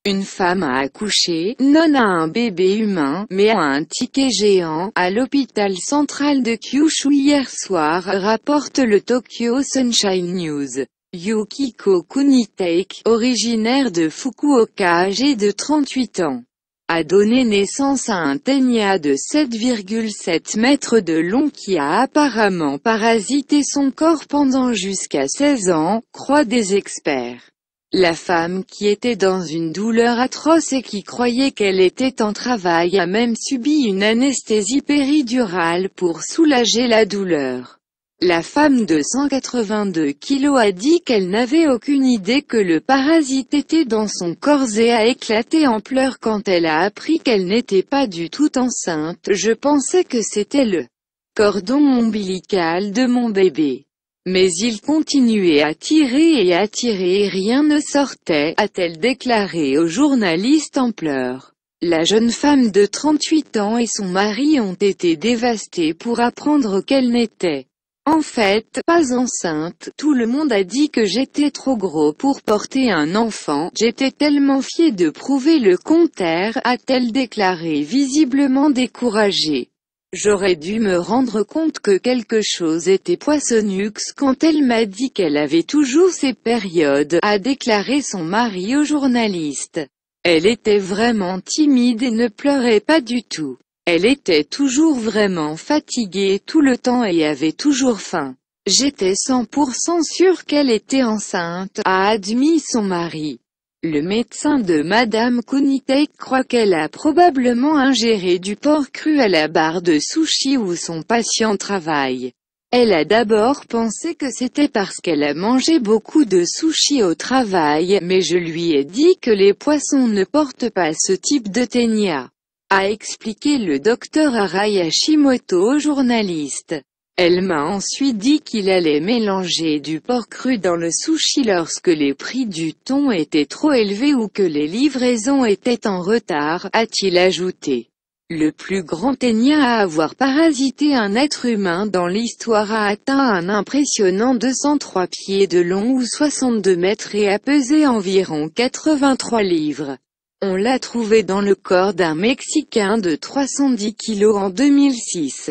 Une femme a accouché, non à un bébé humain, mais à un ticket géant, à l'hôpital central de Kyushu hier soir, rapporte le Tokyo Sunshine News. Yukiko Kunitake, originaire de Fukuoka âgée de 38 ans, a donné naissance à un ténia de 7,7 mètres de long qui a apparemment parasité son corps pendant jusqu'à 16 ans, croient des experts. La femme qui était dans une douleur atroce et qui croyait qu'elle était en travail a même subi une anesthésie péridurale pour soulager la douleur. La femme de 182 kg a dit qu'elle n'avait aucune idée que le parasite était dans son corps et a éclaté en pleurs quand elle a appris qu'elle n'était pas du tout enceinte. Je pensais que c'était le cordon ombilical de mon bébé. Mais il continuait à tirer et rien ne sortait, a-t-elle déclaré aux journalistes en pleurs. La jeune femme de 38 ans et son mari ont été dévastés pour apprendre qu'elle n'était, en fait, pas enceinte. Tout le monde a dit que j'étais trop gros pour porter un enfant, j'étais tellement fière de prouver le contraire, a-t-elle déclaré visiblement découragée. J'aurais dû me rendre compte que quelque chose était poissonnux quand elle m'a dit qu'elle avait toujours ces périodes, a déclaré son mari aux journalistes. Elle était vraiment timide et ne pleurait pas du tout. Elle était toujours vraiment fatiguée tout le temps et avait toujours faim. J'étais 100% sûre qu'elle était enceinte, a admis son mari. Le médecin de Madame Kunitake croit qu'elle a probablement ingéré du porc cru à la barre de sushi où son patient travaille. Elle a d'abord pensé que c'était parce qu'elle a mangé beaucoup de sushi au travail, mais je lui ai dit que les poissons ne portent pas ce type de ténia, a expliqué le docteur Arai Hashimoto aux journalistes. Elle m'a ensuite dit qu'il allait mélanger du porc cru dans le sushi lorsque les prix du thon étaient trop élevés ou que les livraisons étaient en retard, a-t-il ajouté. Le plus grand ténia à avoir parasité un être humain dans l'histoire a atteint un impressionnant 203 pieds de long ou 62 mètres et a pesé environ 83 livres. On l'a trouvé dans le corps d'un Mexicain de 310 kg en 2006.